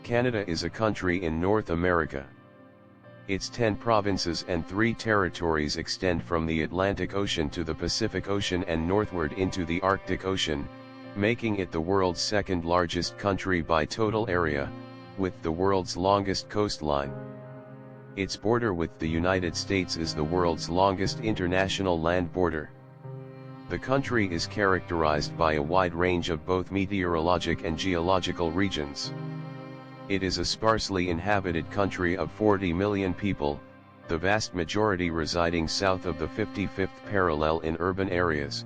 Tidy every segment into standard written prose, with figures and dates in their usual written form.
Canada is a country in North America. Its 10 provinces and 3 territories extend from the Atlantic Ocean to the Pacific Ocean and northward into the Arctic Ocean, making it the world's second largest country by total area, with the world's longest coastline. Its border with the United States is the world's longest international land border. The country is characterized by a wide range of both meteorologic and geological regions. It is a sparsely inhabited country of 40 million people, the vast majority residing south of the 55th parallel in urban areas.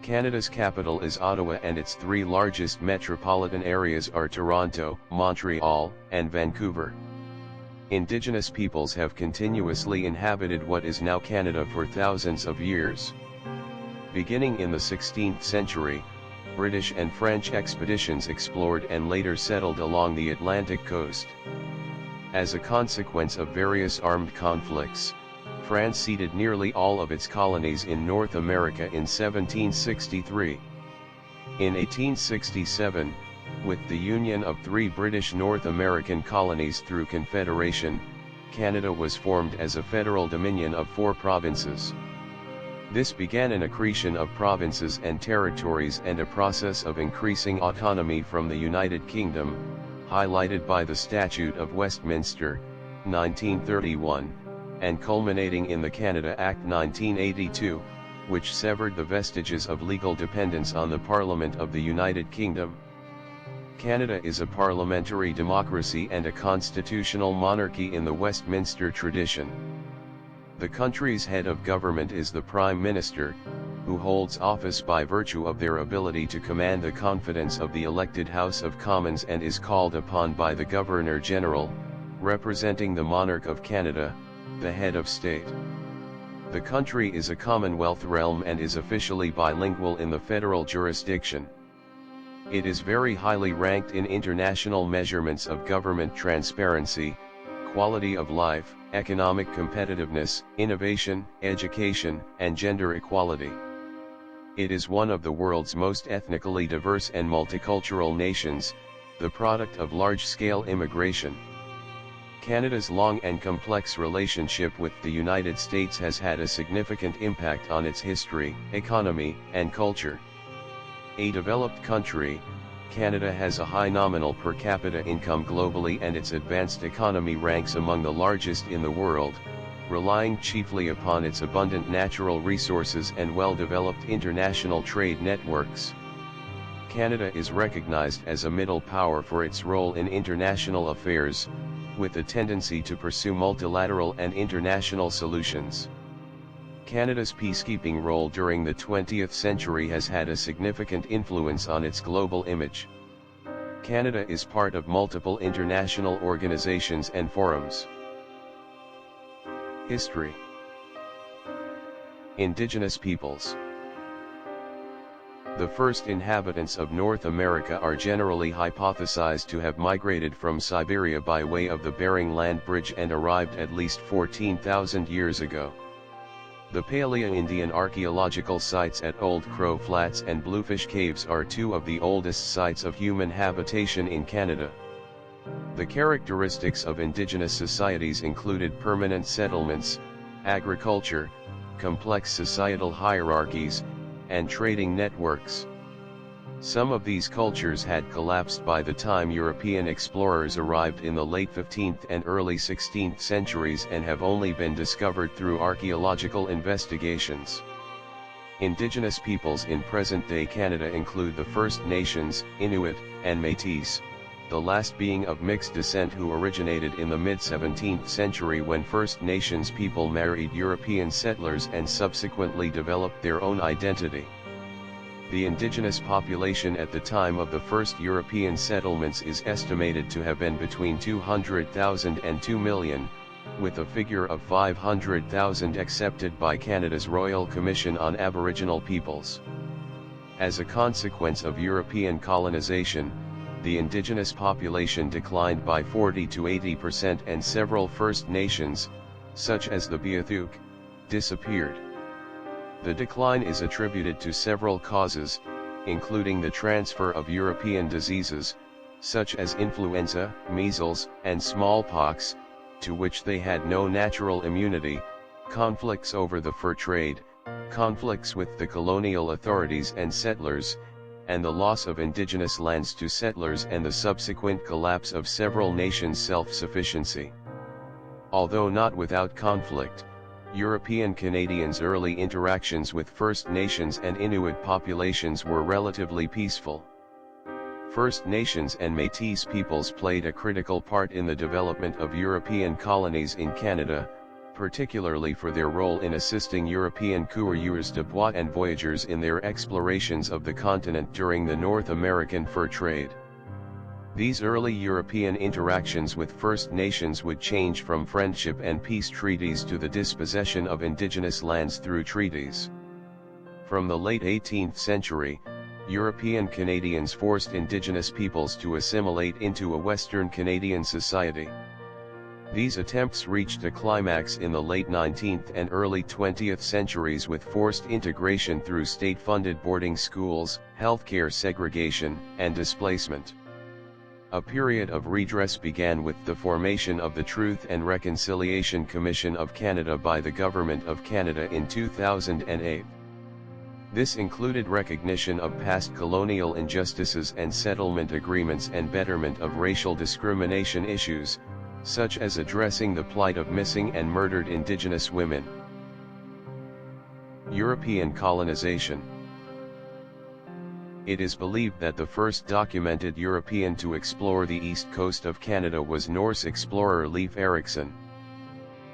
Canada's capital is Ottawa and its 3 largest metropolitan areas are Toronto, Montreal, and Vancouver. Indigenous peoples have continuously inhabited what is now Canada for thousands of years. Beginning in the 16th century, British and French expeditions explored and later settled along the Atlantic coast. As a consequence of various armed conflicts, France ceded nearly all of its colonies in North America in 1763. In 1867, with the union of 3 British North American colonies through Confederation, Canada was formed as a federal dominion of 4 provinces. This began an accretion of provinces and territories and a process of increasing autonomy from the United Kingdom, highlighted by the Statute of Westminster, 1931, and culminating in the Canada Act 1982, which severed the vestiges of legal dependence on the Parliament of the United Kingdom. Canada is a parliamentary democracy and a constitutional monarchy in the Westminster tradition. The country's head of government is the Prime Minister, who holds office by virtue of their ability to command the confidence of the elected House of Commons and is called upon by the Governor-General, representing the monarch of Canada, the head of state. The country is a Commonwealth realm and is officially bilingual in the federal jurisdiction. It is very highly ranked in international measurements of government transparency, quality of life, economic competitiveness, innovation, education, and gender equality. It is one of the world's most ethnically diverse and multicultural nations, the product of large-scale immigration. Canada's long and complex relationship with the United States has had a significant impact on its history, economy, and culture. A developed country, Canada has a high nominal per capita income globally and its advanced economy ranks among the largest in the world, relying chiefly upon its abundant natural resources and well-developed international trade networks. Canada is recognized as a middle power for its role in international affairs, with a tendency to pursue multilateral and international solutions. Canada's peacekeeping role during the 20th century has had a significant influence on its global image. Canada is part of multiple international organizations and forums. History. Indigenous peoples. The first inhabitants of North America are generally hypothesized to have migrated from Siberia by way of the Bering Land Bridge and arrived at least 14,000 years ago. The Paleo-Indian archaeological sites at Old Crow Flats and Bluefish Caves are 2 of the oldest sites of human habitation in Canada. The characteristics of indigenous societies included permanent settlements, agriculture, complex societal hierarchies, and trading networks. Some of these cultures had collapsed by the time European explorers arrived in the late 15th and early 16th centuries and have only been discovered through archaeological investigations. Indigenous peoples in present-day Canada include the First Nations, Inuit, and Métis, the last being of mixed descent who originated in the mid-17th century when First Nations people married European settlers and subsequently developed their own identity. The indigenous population at the time of the first European settlements is estimated to have been between 200,000 and 2 million, with a figure of 500,000 accepted by Canada's Royal Commission on Aboriginal Peoples. As a consequence of European colonization, the indigenous population declined by 40 to 80% and several First Nations, such as the Beothuk, disappeared. The decline is attributed to several causes, including the transfer of European diseases, such as influenza, measles, and smallpox, to which they had no natural immunity, conflicts over the fur trade, conflicts with the colonial authorities and settlers, and the loss of indigenous lands to settlers and the subsequent collapse of several nations' self-sufficiency. Although not without conflict, European Canadians' early interactions with First Nations and Inuit populations were relatively peaceful. First Nations and Métis peoples played a critical part in the development of European colonies in Canada, particularly for their role in assisting European coureurs de bois and voyageurs in their explorations of the continent during the North American fur trade. These early European interactions with First Nations would change from friendship and peace treaties to the dispossession of indigenous lands through treaties. From the late 18th century, European Canadians forced indigenous peoples to assimilate into a Western Canadian society. These attempts reached a climax in the late 19th and early 20th centuries with forced integration through state-funded boarding schools, healthcare segregation, and displacement. A period of redress began with the formation of the Truth and Reconciliation Commission of Canada by the Government of Canada in 2008. This included recognition of past colonial injustices and settlement agreements and betterment of racial discrimination issues, such as addressing the plight of missing and murdered Indigenous women. European colonization. It is believed that the first documented European to explore the east coast of Canada was Norse explorer Leif Erikson.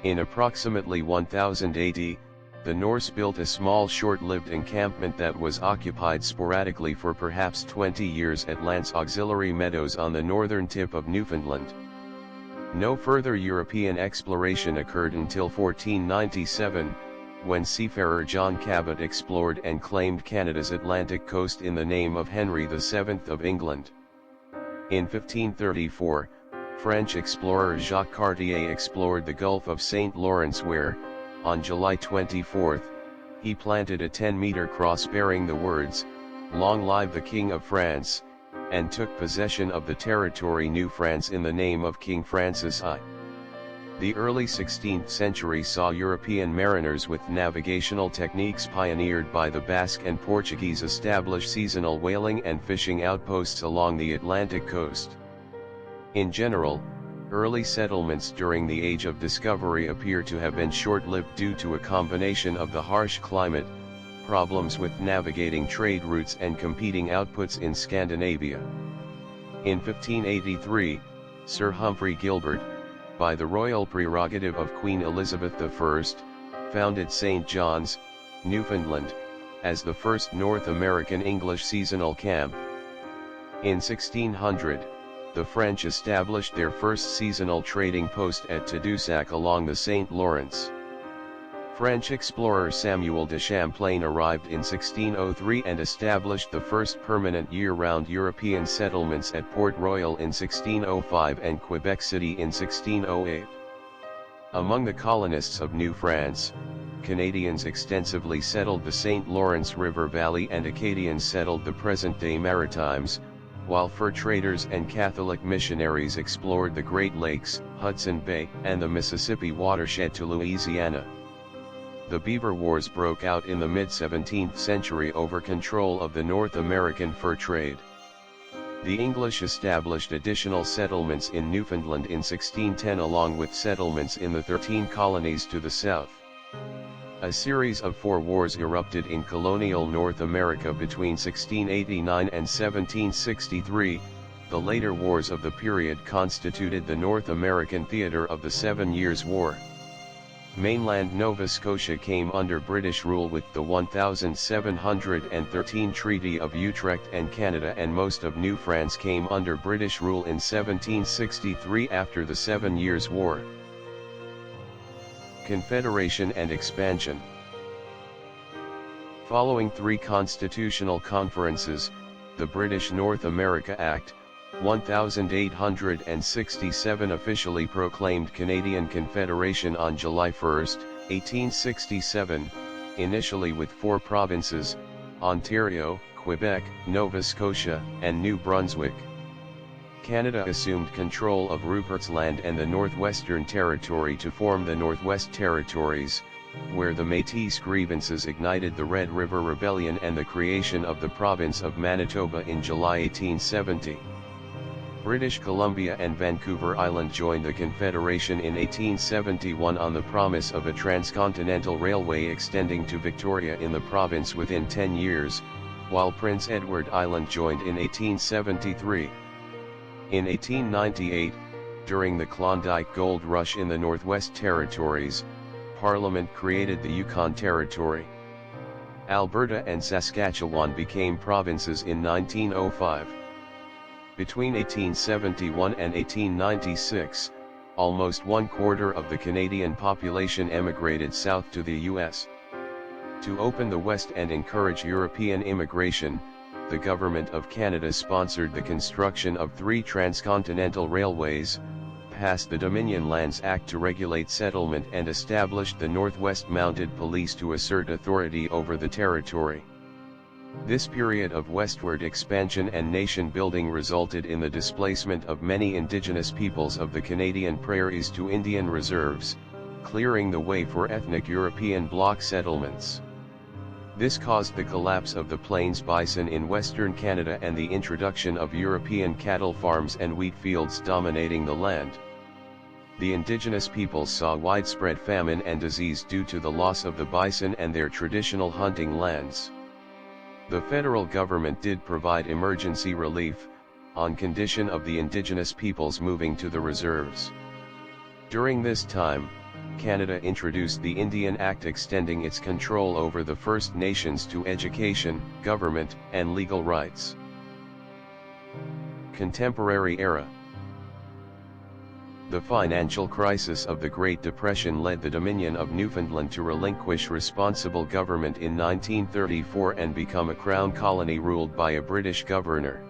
In approximately 1000 AD, the Norse built a small short-lived encampment that was occupied sporadically for perhaps 20 years at Lance Auxiliary Meadows on the northern tip of Newfoundland. No further European exploration occurred until 1497, when seafarer John Cabot explored and claimed Canada's Atlantic coast in the name of Henry VII of England. In 1534, French explorer Jacques Cartier explored the Gulf of St. Lawrence where, on July 24, he planted a 10-meter cross bearing the words, "Long live the King of France," and took possession of the territory New France in the name of King Francis I. The early 16th century saw European mariners with navigational techniques pioneered by the Basque and Portuguese establish seasonal whaling and fishing outposts along the Atlantic coast. In general, early settlements during the Age of Discovery appear to have been short-lived due to a combination of the harsh climate, problems with navigating trade routes and competing outputs in Scandinavia. In 1583, Sir Humphrey Gilbert, by the royal prerogative of Queen Elizabeth I, founded St. John's, Newfoundland, as the first North American English seasonal camp. In 1600, the French established their first seasonal trading post at Tadoussac along the St. Lawrence. French explorer Samuel de Champlain arrived in 1603 and established the first permanent year-round European settlements at Port Royal in 1605 and Quebec City in 1608. Among the colonists of New France, Canadians extensively settled the St. Lawrence River Valley and Acadians settled the present-day Maritimes, while fur traders and Catholic missionaries explored the Great Lakes, Hudson Bay, and the Mississippi watershed to Louisiana. The Beaver Wars broke out in the mid-17th century over control of the North American fur trade. The English established additional settlements in Newfoundland in 1610 along with settlements in the 13 colonies to the south. A series of 4 wars erupted in colonial North America between 1689 and 1763, the later wars of the period constituted the North American theater of the 7 Years' War. Mainland Nova Scotia came under British rule with the 1713 Treaty of Utrecht and Canada and most of New France came under British rule in 1763 after the 7 Years' War. Confederation and expansion. Following 3 constitutional conferences, the British North America Act, 1867 officially proclaimed Canadian Confederation on July 1, 1867, initially with 4 provinces, Ontario, Quebec, Nova Scotia, and New Brunswick. Canada assumed control of Rupert's Land and the Northwestern Territory to form the Northwest Territories, where the Métis grievances ignited the Red River Rebellion and the creation of the province of Manitoba in July 1870. British Columbia and Vancouver Island joined the Confederation in 1871 on the promise of a transcontinental railway extending to Victoria in the province within 10 years, while Prince Edward Island joined in 1873. In 1898, during the Klondike Gold Rush in the Northwest Territories, Parliament created the Yukon Territory. Alberta and Saskatchewan became provinces in 1905. Between 1871 and 1896, almost 1/4 of the Canadian population emigrated south to the U.S. To open the West and encourage European immigration, the Government of Canada sponsored the construction of 3 transcontinental railways, passed the Dominion Lands Act to regulate settlement, and established the Northwest Mounted Police to assert authority over the territory. This period of westward expansion and nation-building resulted in the displacement of many Indigenous peoples of the Canadian prairies to Indian reserves, clearing the way for ethnic European bloc settlements. This caused the collapse of the plains bison in Western Canada and the introduction of European cattle farms and wheat fields dominating the land. The Indigenous peoples saw widespread famine and disease due to the loss of the bison and their traditional hunting lands. The federal government did provide emergency relief, on condition of the Indigenous peoples moving to the reserves. During this time, Canada introduced the Indian Act extending its control over the First Nations to education, government, and legal rights. Contemporary era. The financial crisis of the Great Depression led the Dominion of Newfoundland to relinquish responsible government in 1934 and become a crown colony ruled by a British governor.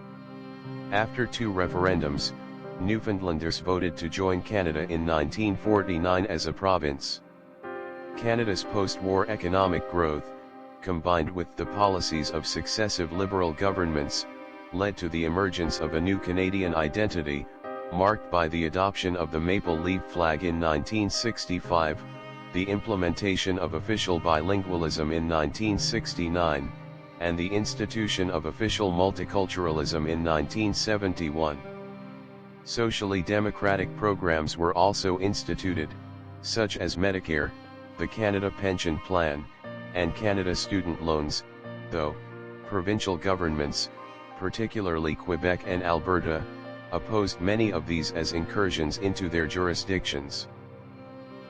After 2 referendums, Newfoundlanders voted to join Canada in 1949 as a province. Canada's post-war economic growth, combined with the policies of successive Liberal governments, led to the emergence of a new Canadian identity, marked by the adoption of the maple leaf flag in 1965, the implementation of official bilingualism in 1969, and the institution of official multiculturalism in 1971. Socially democratic programs were also instituted, such as Medicare, the Canada Pension Plan, and Canada Student Loans, though provincial governments, particularly Quebec and Alberta, opposed many of these as incursions into their jurisdictions.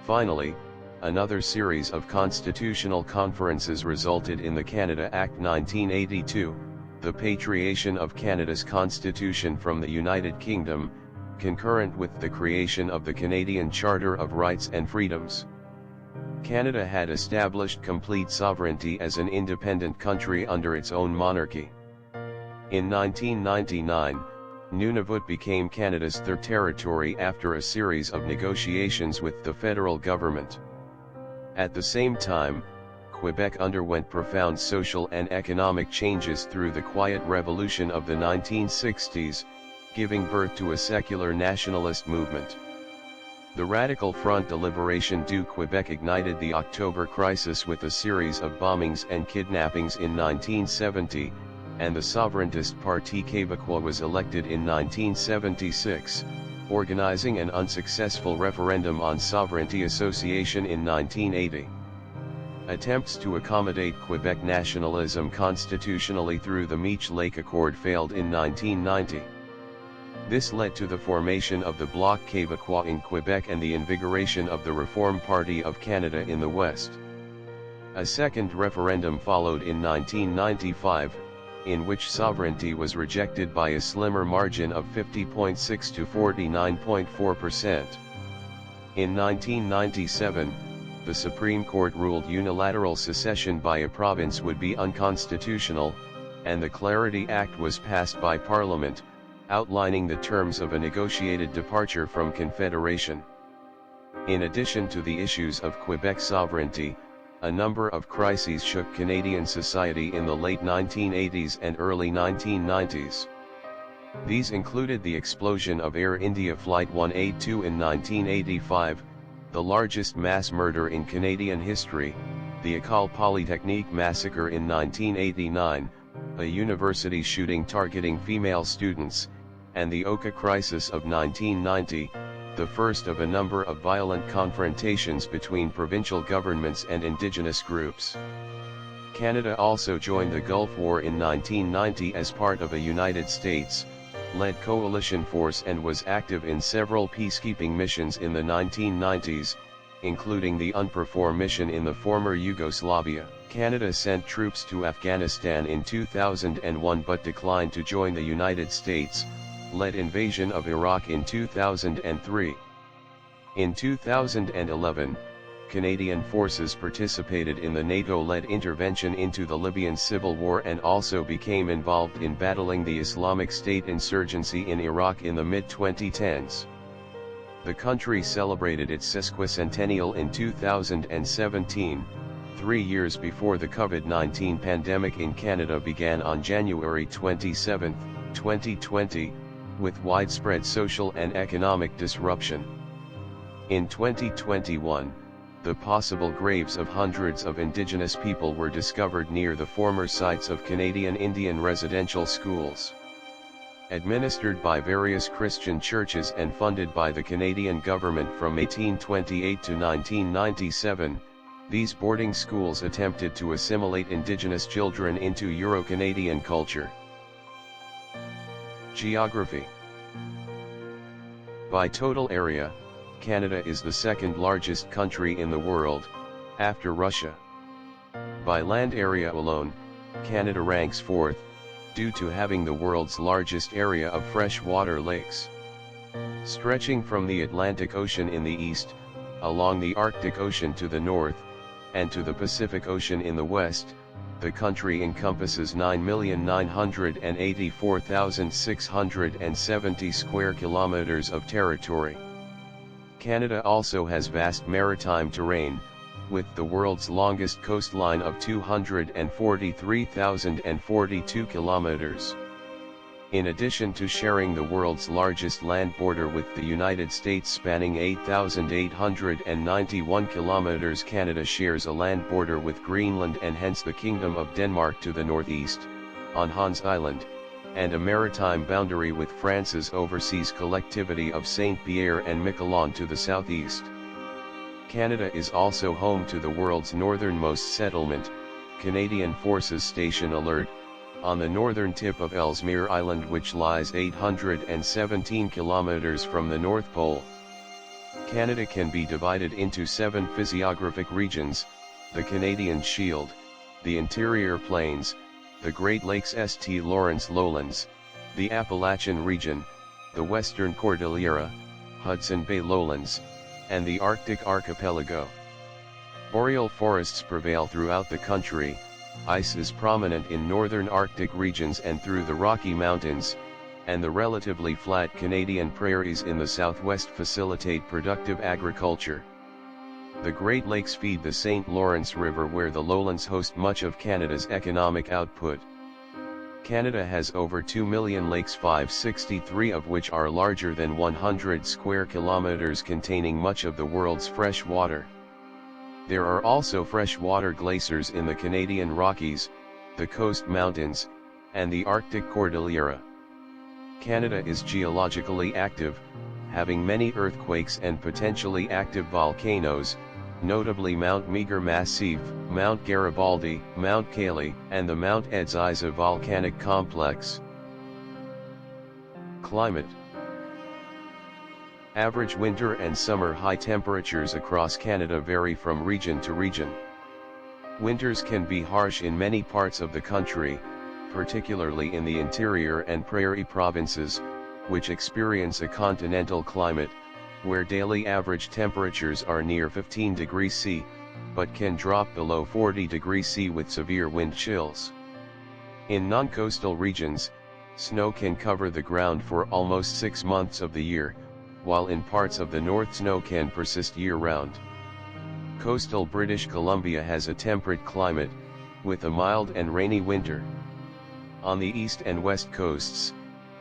Finally, another series of constitutional conferences resulted in the Canada Act 1982, the patriation of Canada's constitution from the United Kingdom, concurrent with the creation of the Canadian Charter of Rights and Freedoms. Canada had established complete sovereignty as an independent country under its own monarchy. In 1999, Nunavut became Canada's 3rd territory after a series of negotiations with the federal government. At the same time, Quebec underwent profound social and economic changes through the Quiet Revolution of the 1960s, giving birth to a secular nationalist movement. The Radical Front de Liberation du Québec ignited the October Crisis with a series of bombings and kidnappings in 1970, and the Souverainist Parti Québécois was elected in 1976, organizing an unsuccessful referendum on sovereignty association in 1980. Attempts to accommodate Quebec nationalism constitutionally through the Meech Lake Accord failed in 1990. This led to the formation of the Bloc Québécois in Quebec and the invigoration of the Reform Party of Canada in the West. A second referendum followed in 1995, in which sovereignty was rejected by a slimmer margin of 50.6 to 49.4%. In 1997, the Supreme Court ruled unilateral secession by a province would be unconstitutional, and the Clarity Act was passed by Parliament, outlining the terms of a negotiated departure from Confederation. In addition to the issues of Quebec sovereignty, a number of crises shook Canadian society in the late 1980s and early 1990s. These included the explosion of Air India Flight 182 in 1985, the largest mass murder in Canadian history, the École Polytechnique massacre in 1989, a university shooting targeting female students, and the Oka crisis of 1990, the first of a number of violent confrontations between provincial governments and Indigenous groups. Canada also joined the Gulf War in 1990 as part of a United States-led coalition force and was active in several peacekeeping missions in the 1990s, including the UNPROFOR mission in the former Yugoslavia. Canada sent troops to Afghanistan in 2001 but declined to join the United States-led invasion of Iraq in 2003. In 2011, Canadian forces participated in the NATO-led intervention into the Libyan civil war and also became involved in battling the Islamic State insurgency in Iraq in the mid-2010s. The country celebrated its sesquicentennial in 2017, 3 years before the COVID-19 pandemic in Canada began on January 27, 2020, with widespread social and economic disruption. In 2021, the possible graves of hundreds of Indigenous people were discovered near the former sites of Canadian Indian residential schools. Administered by various Christian churches and funded by the Canadian government from 1828 to 1997, these boarding schools attempted to assimilate Indigenous children into Euro-Canadian culture. Geography. By total area, Canada is the second largest country in the world, after Russia. By land area alone, Canada ranks fourth, due to having the world's largest area of freshwater lakes. Stretching from the Atlantic Ocean in the east, along the Arctic Ocean to the north, and to the Pacific Ocean in the west, the country encompasses 9,984,670 square kilometers of territory. Canada also has vast maritime terrain, with the world's longest coastline of 243,042 kilometers. In addition to sharing the world's largest land border with the United States spanning 8,891 kilometers, Canada shares a land border with Greenland and hence the Kingdom of Denmark to the northeast, on Hans Island, and a maritime boundary with France's overseas collectivity of Saint-Pierre and Miquelon to the southeast. Canada is also home to the world's northernmost settlement, Canadian Forces Station Alert, on the northern tip of Ellesmere Island, which lies 817 kilometers from the North Pole. Canada can be divided into 7 physiographic regions: the Canadian Shield, the Interior Plains, the Great Lakes St. Lawrence Lowlands, the Appalachian region, the Western Cordillera, Hudson Bay Lowlands, and the Arctic Archipelago. Boreal forests prevail throughout the country. Ice is prominent in northern Arctic regions and through the Rocky Mountains, and the relatively flat Canadian prairies in the southwest facilitate productive agriculture. The Great Lakes feed the St. Lawrence River, where the lowlands host much of Canada's economic output. Canada has over 2 million lakes, 563 of which are larger than 100 square kilometers, containing much of the world's fresh water. There are also freshwater glaciers in the Canadian Rockies, the Coast Mountains, and the Arctic Cordillera. Canada is geologically active, having many earthquakes and potentially active volcanoes, notably Mount Meager Massif, Mount Garibaldi, Mount Cayley, and the Mount Edziza volcanic complex. Climate. Average winter and summer high temperatures across Canada vary from region to region. Winters can be harsh in many parts of the country, particularly in the interior and prairie provinces, which experience a continental climate, where daily average temperatures are near 15 degrees C, but can drop below 40 degrees C with severe wind chills. In non-coastal regions, snow can cover the ground for almost 6 months of the year, while in parts of the north snow can persist year-round. Coastal British Columbia has a temperate climate, with a mild and rainy winter. On the east and west coasts,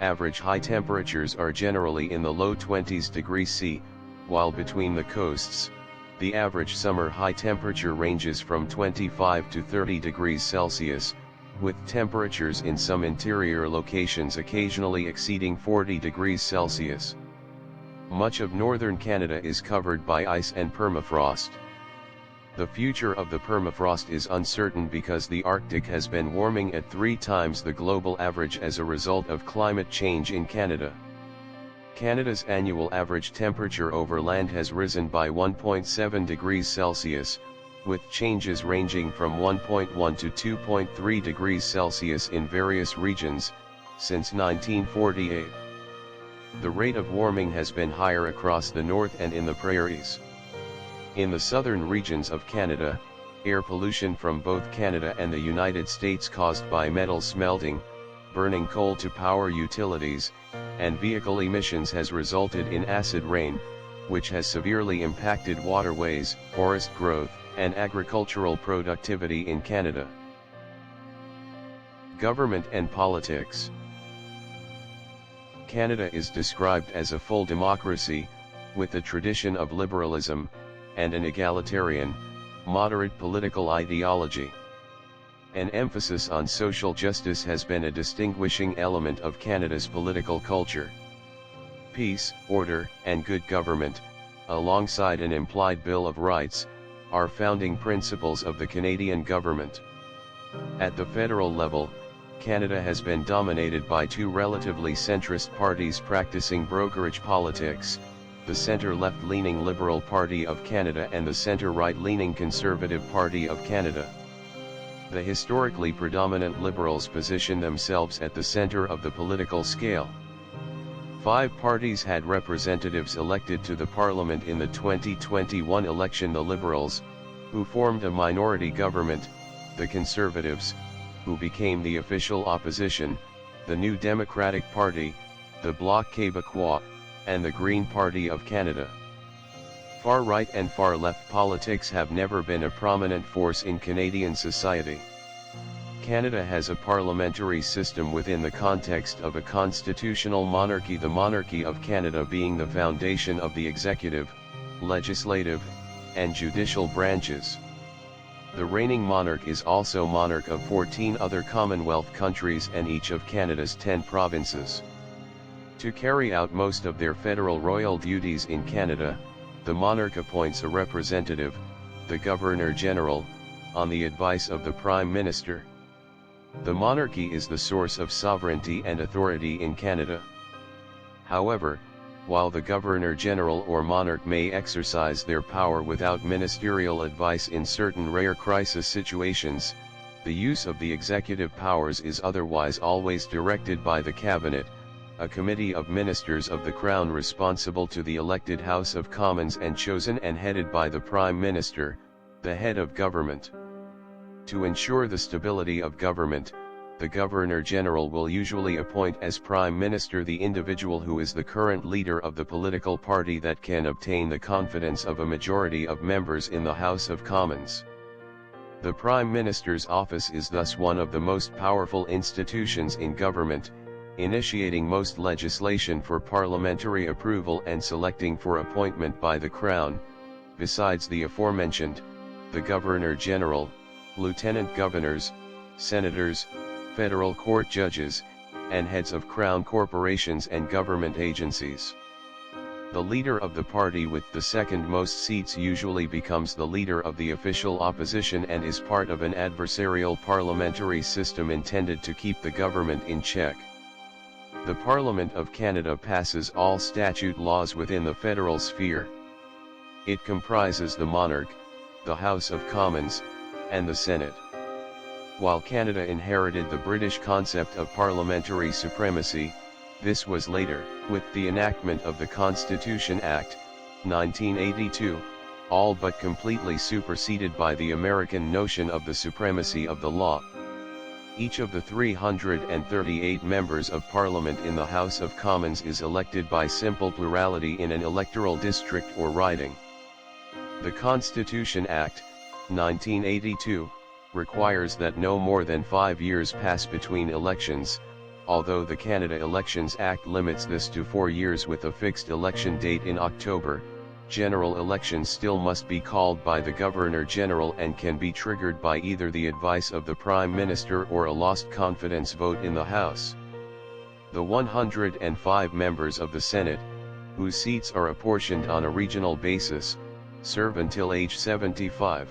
average high temperatures are generally in the low 20s degrees C, while between the coasts, the average summer high temperature ranges from 25 to 30 degrees Celsius, with temperatures in some interior locations occasionally exceeding 40 degrees Celsius. Much of northern Canada is covered by ice and permafrost. The future of the permafrost is uncertain because the Arctic has been warming at 3 times the global average as a result of climate change in Canada. Canada's annual average temperature over land has risen by 1.7 degrees Celsius, with changes ranging from 1.1 to 2.3 degrees Celsius in various regions, since 1948. The rate of warming has been higher across the north and in the prairies. In the southern regions of Canada, air pollution from both Canada and the United States caused by metal smelting, burning coal to power utilities, and vehicle emissions has resulted in acid rain, which has severely impacted waterways, forest growth, and agricultural productivity in Canada. Government and politics. Canada is described as a full democracy, with a tradition of liberalism, and an egalitarian, moderate political ideology. An emphasis on social justice has been a distinguishing element of Canada's political culture. Peace, order, and good government, alongside an implied Bill of Rights, are founding principles of the Canadian government. At the federal level, Canada has been dominated by 2 relatively centrist parties practicing brokerage politics, the centre-left-leaning Liberal Party of Canada and the centre-right-leaning Conservative Party of Canada. The historically predominant Liberals position themselves at the centre of the political scale. 5 parties had representatives elected to the Parliament in the 2021 election: the Liberals, who formed a minority government, the Conservatives, who became the official opposition, the New Democratic Party, the Bloc Québécois, and the Green Party of Canada. Far-right and far-left politics have never been a prominent force in Canadian society. Canada has a parliamentary system within the context of a constitutional monarchy, the monarchy of Canada being the foundation of the executive, legislative, and judicial branches. The reigning monarch is also monarch of 14 other Commonwealth countries and each of Canada's 10 provinces. To carry out most of their federal royal duties in Canada, the monarch appoints a representative, the Governor-General, on the advice of the Prime Minister. The monarchy is the source of sovereignty and authority in Canada. However, while the Governor-General or monarch may exercise their power without ministerial advice in certain rare crisis situations, the use of the executive powers is otherwise always directed by the Cabinet, a committee of ministers of the Crown responsible to the elected House of Commons and chosen and headed by the Prime Minister, the head of government. To ensure the stability of government, the Governor-General will usually appoint as Prime Minister the individual who is the current leader of the political party that can obtain the confidence of a majority of members in the House of Commons. The Prime Minister's office is thus one of the most powerful institutions in government, initiating most legislation for parliamentary approval and selecting for appointment by the Crown. Besides the aforementioned, the Governor-General, Lieutenant Governors, Senators, federal court judges, and heads of Crown corporations and government agencies. The leader of the party with the second most seats usually becomes the leader of the official opposition and is part of an adversarial parliamentary system intended to keep the government in check. The Parliament of Canada passes all statute laws within the federal sphere. It comprises the monarch, the House of Commons, and the Senate. While Canada inherited the British concept of parliamentary supremacy, this was later, with the enactment of the Constitution Act, 1982, all but completely superseded by the American notion of the supremacy of the law. Each of the 338 members of Parliament in the House of Commons is elected by simple plurality in an electoral district or riding. The Constitution Act, 1982, requires that no more than 5 years pass between elections, although the Canada Elections Act limits this to 4 years with a fixed election date in October. General elections still must be called by the Governor-General and can be triggered by either the advice of the Prime Minister or a lost confidence vote in the House. The 105 members of the Senate, whose seats are apportioned on a regional basis, serve until age 75.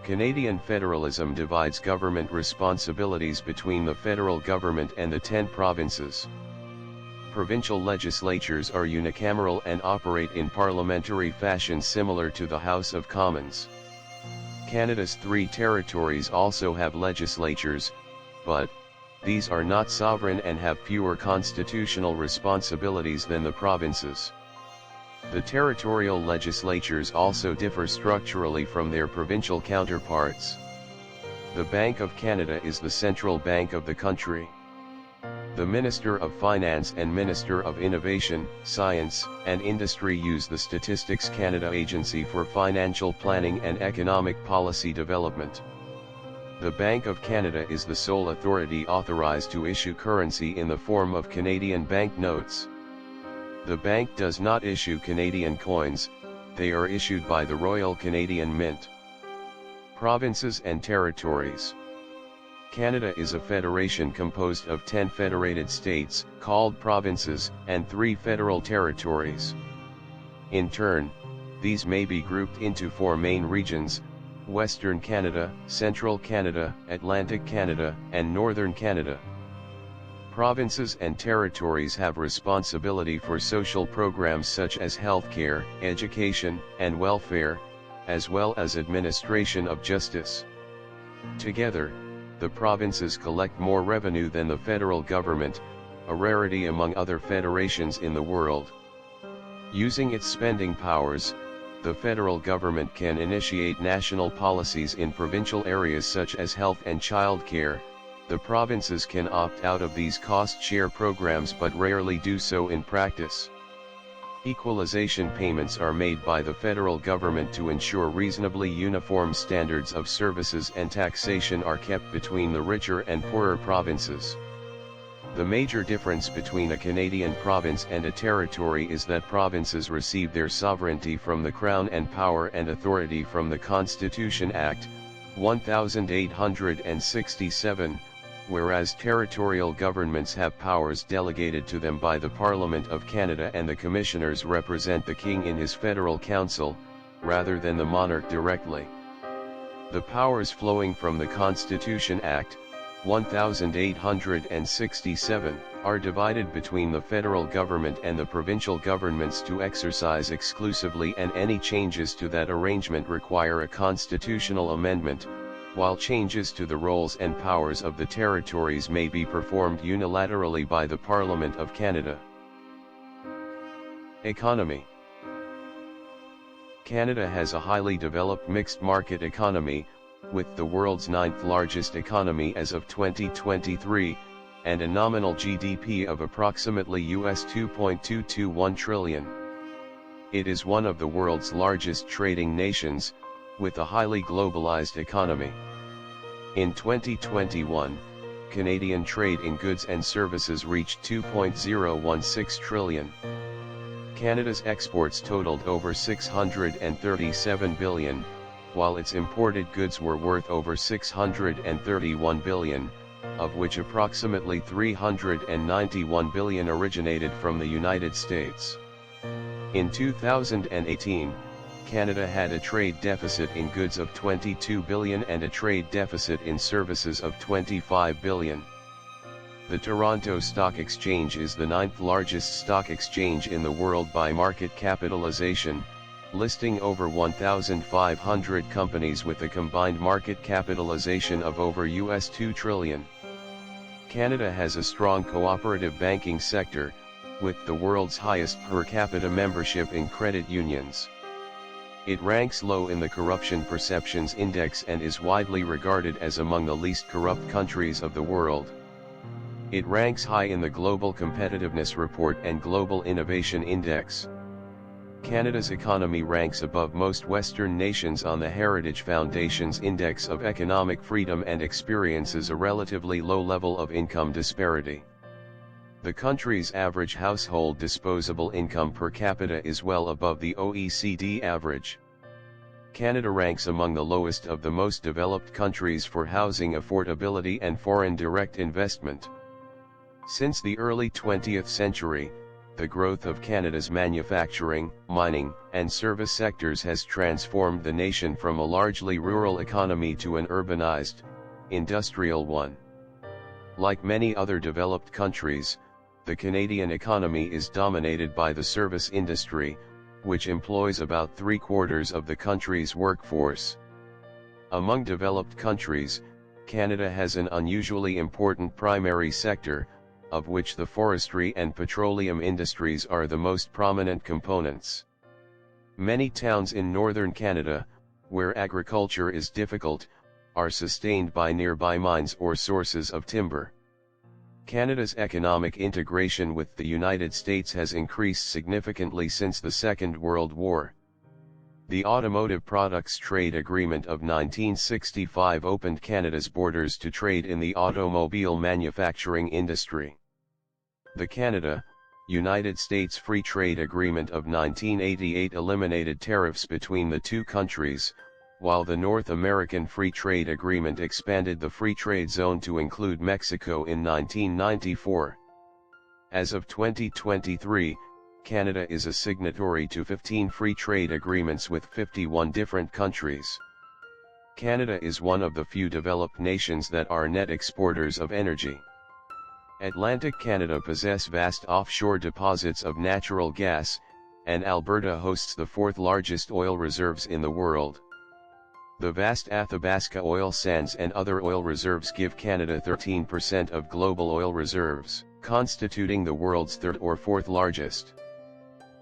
Canadian federalism divides government responsibilities between the federal government and the 10 provinces. Provincial legislatures are unicameral and operate in parliamentary fashion similar to the House of Commons. Canada's 3 territories also have legislatures, but these are not sovereign and have fewer constitutional responsibilities than the provinces. The territorial legislatures also differ structurally from their provincial counterparts. The Bank of Canada is the central bank of the country. The Minister of Finance and Minister of Innovation, Science, and Industry use the Statistics Canada Agency for financial planning and economic policy development. The Bank of Canada is the sole authority authorized to issue currency in the form of Canadian banknotes. The bank does not issue Canadian coins, they are issued by the Royal Canadian Mint. Provinces and territories. Canada is a federation composed of 10 federated states, called provinces, and 3 federal territories. In turn, these may be grouped into 4 main regions: Western Canada, Central Canada, Atlantic Canada, and Northern Canada. Provinces and territories have responsibility for social programs such as healthcare, education, and welfare, as well as administration of justice. Together, the provinces collect more revenue than the federal government, a rarity among other federations in the world. Using its spending powers, the federal government can initiate national policies in provincial areas such as health and child care. The provinces can opt out of these cost-share programs but rarely do so in practice. Equalization payments are made by the federal government to ensure reasonably uniform standards of services and taxation are kept between the richer and poorer provinces. The major difference between a Canadian province and a territory is that provinces receive their sovereignty from the Crown and power and authority from the Constitution Act, 1867, whereas territorial governments have powers delegated to them by the Parliament of Canada and the commissioners represent the King in his federal council, rather than the monarch directly. The powers flowing from the Constitution Act, 1867, are divided between the federal government and the provincial governments to exercise exclusively, and any changes to that arrangement require a constitutional amendment, while changes to the roles and powers of the territories may be performed unilaterally by the Parliament of Canada. Economy. Canada has a highly developed mixed market economy, with the world's 9th largest economy as of 2023, and a nominal GDP of approximately US $2.221 trillion. It is one of the world's largest trading nations, with a highly globalized economy. In 2021, Canadian trade in goods and services reached $2.016 trillion. Canada's exports totaled over $637 billion, while its imported goods were worth over $631 billion, of which approximately $391 billion originated from the United States. In 2018, Canada had a trade deficit in goods of $22 billion and a trade deficit in services of $25 billion. The Toronto Stock Exchange is the 9th largest stock exchange in the world by market capitalization, listing over 1,500 companies with a combined market capitalization of over US $2 trillion. Canada has a strong cooperative banking sector, with the world's highest per capita membership in credit unions. It ranks low in the Corruption Perceptions Index and is widely regarded as among the least corrupt countries of the world. It ranks high in the Global Competitiveness Report and Global Innovation Index. Canada's economy ranks above most Western nations on the Heritage Foundation's Index of Economic Freedom and experiences a relatively low level of income disparity. The country's average household disposable income per capita is well above the OECD average. Canada ranks among the lowest of the most developed countries for housing affordability and foreign direct investment. Since the early 20th century, the growth of Canada's manufacturing, mining, and service sectors has transformed the nation from a largely rural economy to an urbanized, industrial one. Like many other developed countries, the Canadian economy is dominated by the service industry, which employs about 3/4 of the country's workforce. Among developed countries, Canada has an unusually important primary sector, of which the forestry and petroleum industries are the most prominent components. Many towns in northern Canada, where agriculture is difficult, are sustained by nearby mines or sources of timber. Canada's economic integration with the United States has increased significantly since the Second World War. The Automotive Products Trade Agreement of 1965 opened Canada's borders to trade in the automobile manufacturing industry. The Canada-United States Free Trade Agreement of 1988 eliminated tariffs between the two countries, while the North American Free Trade Agreement expanded the free trade zone to include Mexico in 1994. As of 2023, Canada is a signatory to 15 free trade agreements with 51 different countries. Canada is one of the few developed nations that are net exporters of energy. Atlantic Canada possesses vast offshore deposits of natural gas, and Alberta hosts the fourth largest oil reserves in the world. The vast Athabasca oil sands and other oil reserves give Canada 13% of global oil reserves, constituting the world's third or fourth largest.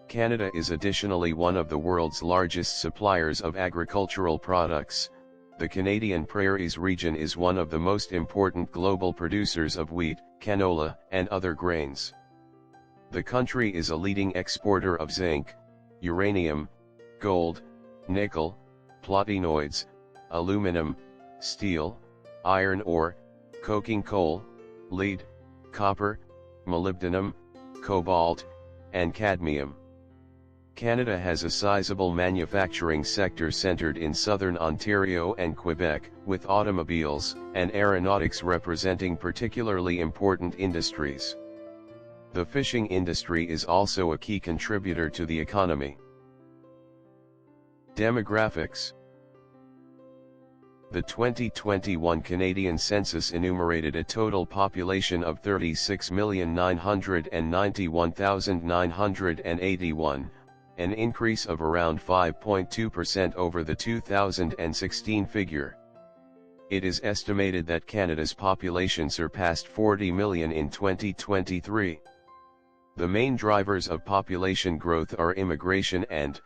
Canada is additionally one of the world's largest suppliers of agricultural products. The Canadian Prairies region is one of the most important global producers of wheat, canola, and other grains. The country is a leading exporter of zinc, uranium, gold, nickel, platinoids, aluminum, steel, iron ore, coking coal, lead, copper, molybdenum, cobalt, and cadmium. Canada has a sizable manufacturing sector centered in southern Ontario and Quebec, with automobiles and aeronautics representing particularly important industries. The fishing industry is also a key contributor to the economy. Demographics. The 2021 Canadian census enumerated a total population of 36,991,981, an increase of around 5.2% over the 2016 figure. It is estimated that Canada's population surpassed 40 million in 2023. The main drivers of population growth are immigration and,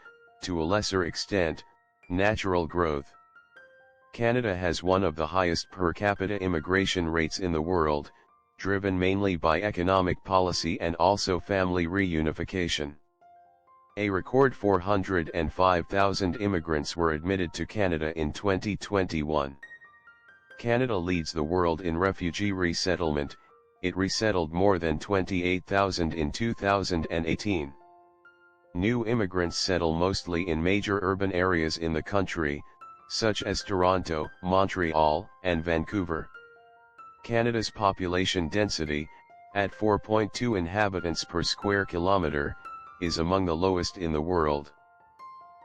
to a lesser extent, natural growth. Canada has one of the highest per capita immigration rates in the world, driven mainly by economic policy and also family reunification. A record 405,000 immigrants were admitted to Canada in 2021. Canada leads the world in refugee resettlement. It resettled more than 28,000 in 2018. New immigrants settle mostly in major urban areas in the country, such as Toronto, Montreal, and Vancouver. Canada's population density, at 4.2 inhabitants per square kilometre, is among the lowest in the world.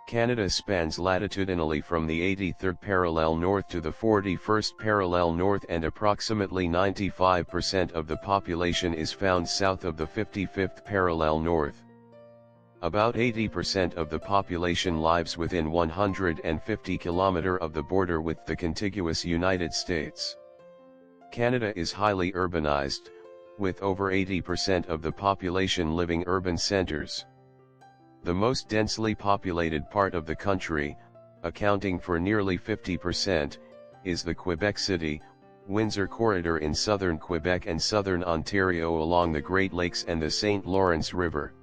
Canada spans latitudinally from the 83rd parallel north to the 41st parallel north, and approximately 95% of the population is found south of the 55th parallel north. About 80% of the population lives within 150 km of the border with the contiguous United States. Canada is highly urbanized, with over 80% of the population living urban centers. The most densely populated part of the country, accounting for nearly 50%, is the Quebec City, Windsor corridor in southern Quebec and southern Ontario along the Great Lakes and the St. Lawrence River.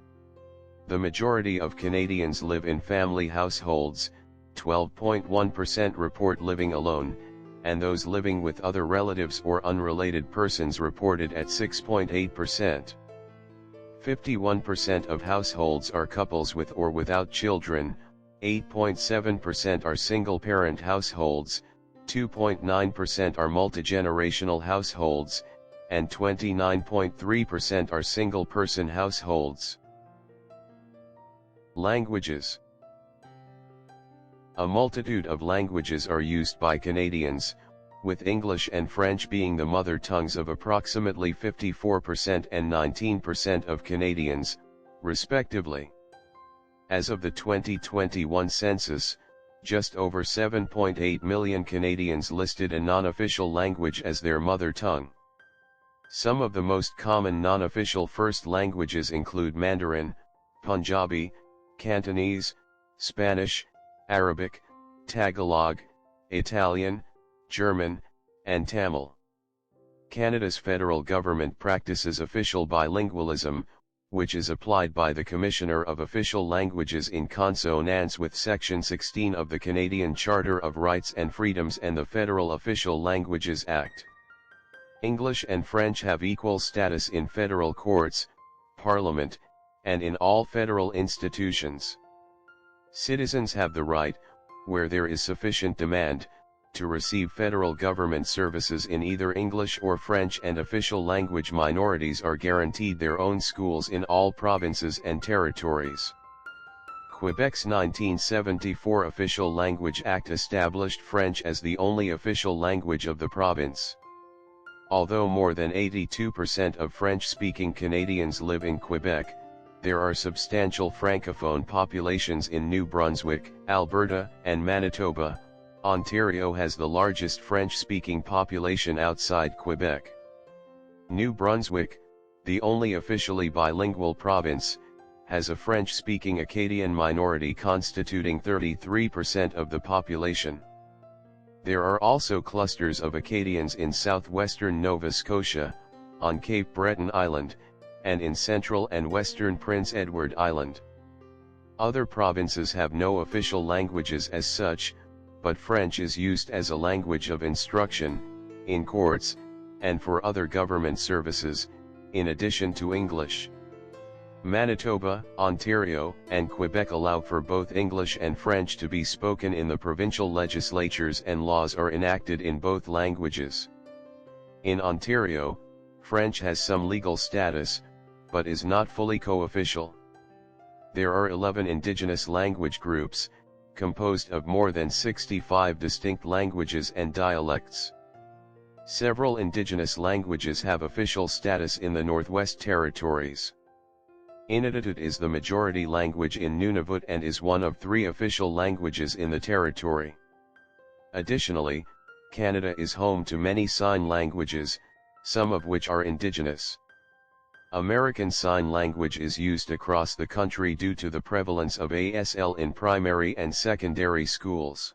The majority of Canadians live in family households, 12.1% report living alone, and those living with other relatives or unrelated persons reported at 6.8%. 51% of households are couples with or without children, 8.7% are single-parent households, 2.9% are multigenerational households, and 29.3% are single-person households. Languages. A multitude of languages are used by Canadians, with English and French being the mother tongues of approximately 54% and 19% of Canadians, respectively. As of the 2021 census, just over 7.8 million Canadians listed a non-official language as their mother tongue. Some of the most common non-official first languages include Mandarin, Punjabi, Cantonese, Spanish, Arabic, Tagalog, Italian, German, and Tamil. Canada's federal government practices official bilingualism, which is applied by the Commissioner of Official Languages in consonance with Section 16 of the Canadian Charter of Rights and Freedoms and the Federal Official Languages Act. English and French have equal status in federal courts, Parliament, and in all federal institutions. Citizens have the right, where there is sufficient demand, to receive federal government services in either English or French, and official language minorities are guaranteed their own schools in all provinces and territories. Quebec's 1974 Official Language Act established French as the only official language of the province. Although more than 82% of French-speaking Canadians live in Quebec, there are substantial francophone populations in New Brunswick, Alberta, and Manitoba. Ontario has the largest French-speaking population outside Quebec. New Brunswick, the only officially bilingual province, has a French-speaking Acadian minority constituting 33% of the population. There are also clusters of Acadians in southwestern Nova Scotia, on Cape Breton Island, and in central and western Prince Edward Island. Other provinces have no official languages as such, but French is used as a language of instruction, in courts, and for other government services, in addition to English. Manitoba, Ontario, and Quebec allow for both English and French to be spoken in the provincial legislatures, and laws are enacted in both languages. In Ontario, French has some legal status, but is not fully co-official. There are 11 Indigenous language groups, composed of more than 65 distinct languages and dialects. Several Indigenous languages have official status in the Northwest Territories. Inuktitut is the majority language in Nunavut and is one of 3 official languages in the territory. Additionally, Canada is home to many sign languages, some of which are Indigenous. American Sign Language is used across the country due to the prevalence of ASL in primary and secondary schools.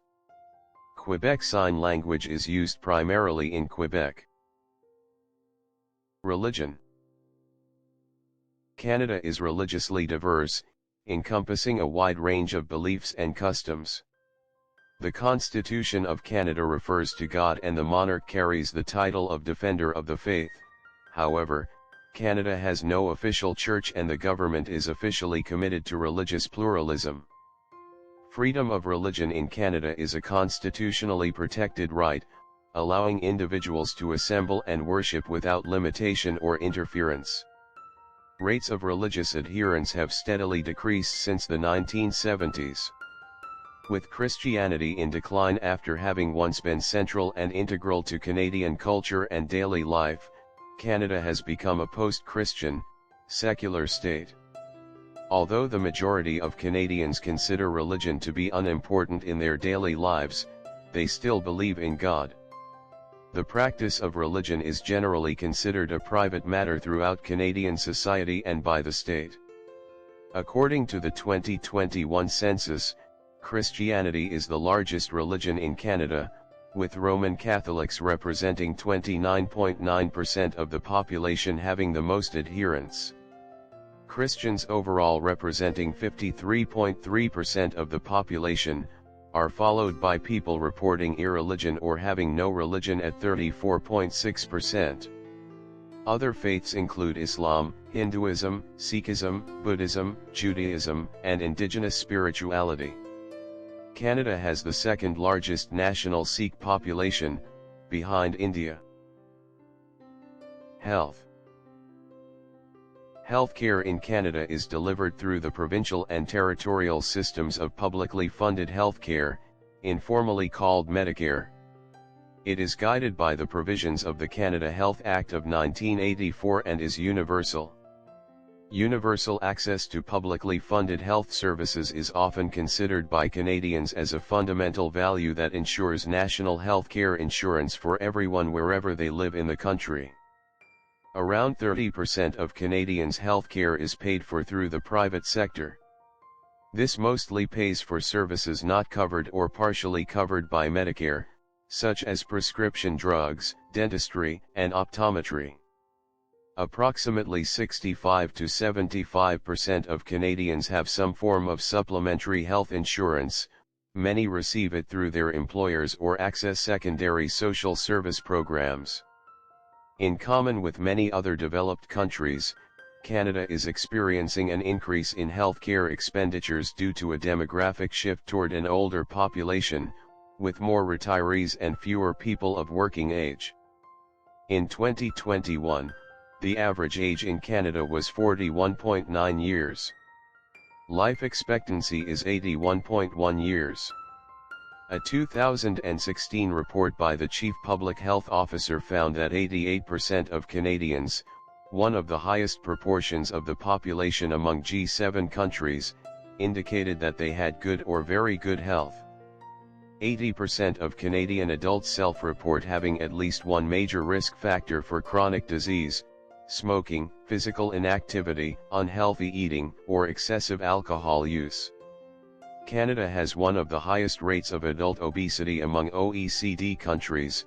Quebec Sign Language is used primarily in Quebec. Religion. Canada is religiously diverse, encompassing a wide range of beliefs and customs. The Constitution of Canada refers to God, and the monarch carries the title of Defender of the Faith. However, Canada has no official church, and the government is officially committed to religious pluralism. Freedom of religion in Canada is a constitutionally protected right, allowing individuals to assemble and worship without limitation or interference. Rates of religious adherence have steadily decreased since the 1970s. With Christianity in decline after having once been central and integral to Canadian culture and daily life, Canada has become a post-Christian, secular state. Although the majority of Canadians consider religion to be unimportant in their daily lives, they still believe in God. The practice of religion is generally considered a private matter throughout Canadian society and by the state. According to the 2021 census, Christianity is the largest religion in Canada, with Roman Catholics representing 29.9% of the population having the most adherents. Christians overall representing 53.3% of the population, are followed by people reporting irreligion or having no religion at 34.6%. Other faiths include Islam, Hinduism, Sikhism, Buddhism, Judaism, and indigenous spirituality. Canada has the second largest national Sikh population, behind India. Health. Healthcare in Canada is delivered through the provincial and territorial systems of publicly funded healthcare, informally called Medicare. It is guided by the provisions of the Canada Health Act of 1984 and is universal. Universal access to publicly funded health services is often considered by Canadians as a fundamental value that ensures national healthcare insurance for everyone wherever they live in the country. Around 30% of Canadians' healthcare is paid for through the private sector. This mostly pays for services not covered or partially covered by Medicare, such as prescription drugs, dentistry, and optometry. Approximately 65 to 75% of Canadians have some form of supplementary health insurance. Many receive it through their employers or access secondary social service programs. In common with many other developed countries, Canada is experiencing an increase in healthcare expenditures due to a demographic shift toward an older population, with more retirees and fewer people of working age. In 2021, the average age in Canada was 41.9 years. Life expectancy is 81.1 years. A 2016 report by the Chief Public Health Officer found that 88% of Canadians, one of the highest proportions of the population among G7 countries, indicated that they had good or very good health. 80% of Canadian adults self-report having at least one major risk factor for chronic disease: smoking, physical inactivity, unhealthy eating, or excessive alcohol use. Canada has one of the highest rates of adult obesity among OECD countries,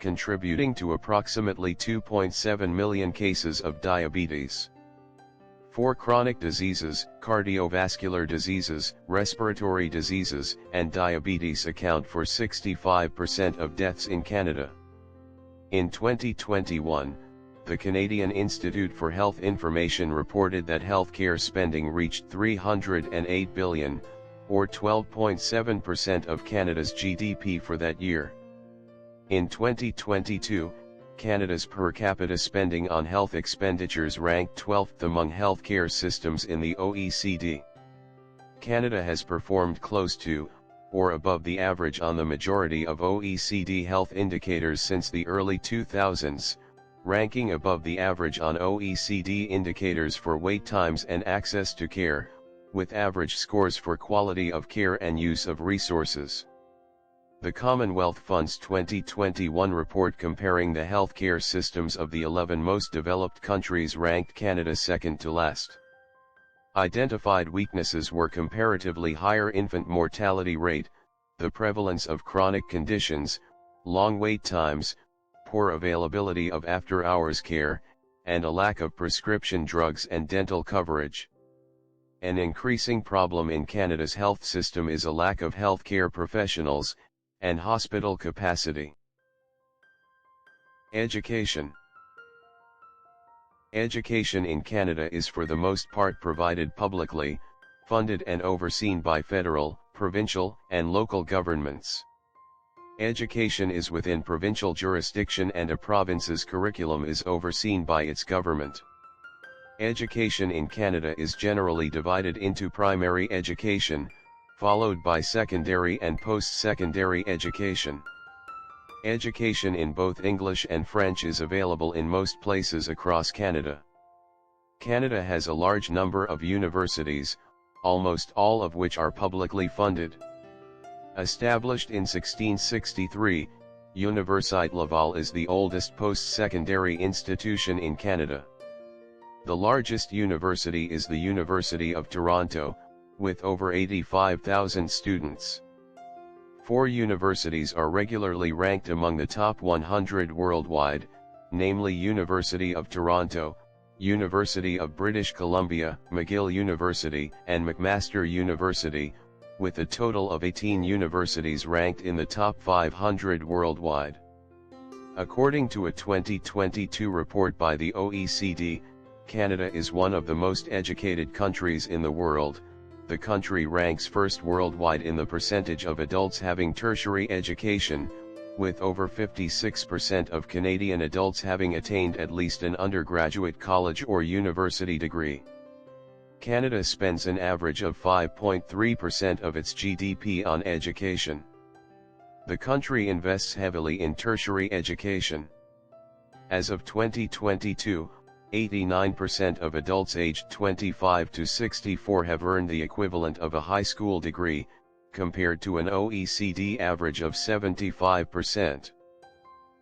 contributing to approximately 2.7 million cases of diabetes. For chronic diseases, cardiovascular diseases, respiratory diseases, and diabetes account for 65% of deaths in Canada. In 2021, the Canadian Institute for Health Information reported that healthcare spending reached $308 billion, or 12.7% of Canada's GDP for that year. In 2022, Canada's per capita spending on health expenditures ranked 12th among healthcare systems in the OECD. Canada has performed close to, or above the average on the majority of OECD health indicators since the early 2000s, ranking above the average on OECD indicators for wait times and access to care, with average scores for quality of care and use of resources. The Commonwealth Fund's 2021 report comparing the healthcare systems of the 11 most developed countries ranked Canada second to last. Identified weaknesses were comparatively higher infant mortality rate, the prevalence of chronic conditions, long wait times, poor availability of after-hours care, and a lack of prescription drugs and dental coverage. An increasing problem in Canada's health system is a lack of healthcare professionals, and hospital capacity. Education. Education in Canada is for the most part provided publicly, funded and overseen by federal, provincial, and local governments. Education is within provincial jurisdiction and a province's curriculum is overseen by its government. Education in Canada is generally divided into primary education, followed by secondary and post-secondary education. Education in both English and French is available in most places across Canada. Canada has a large number of universities, almost all of which are publicly funded. Established in 1663, Université Laval is the oldest post-secondary institution in Canada. The largest university is the University of Toronto, with over 85,000 students. 4 universities are regularly ranked among the top 100 worldwide, namely University of Toronto, University of British Columbia, McGill University, and McMaster University, with a total of 18 universities ranked in the top 500 worldwide. According to a 2022 report by the OECD, Canada is one of the most educated countries in the world. The country ranks first worldwide in the percentage of adults having tertiary education, with over 56% of Canadian adults having attained at least an undergraduate college or university degree. Canada spends an average of 5.3% of its GDP on education. The country invests heavily in tertiary education. As of 2022, 89% of adults aged 25 to 64 have earned the equivalent of a high school degree, compared to an OECD average of 75%.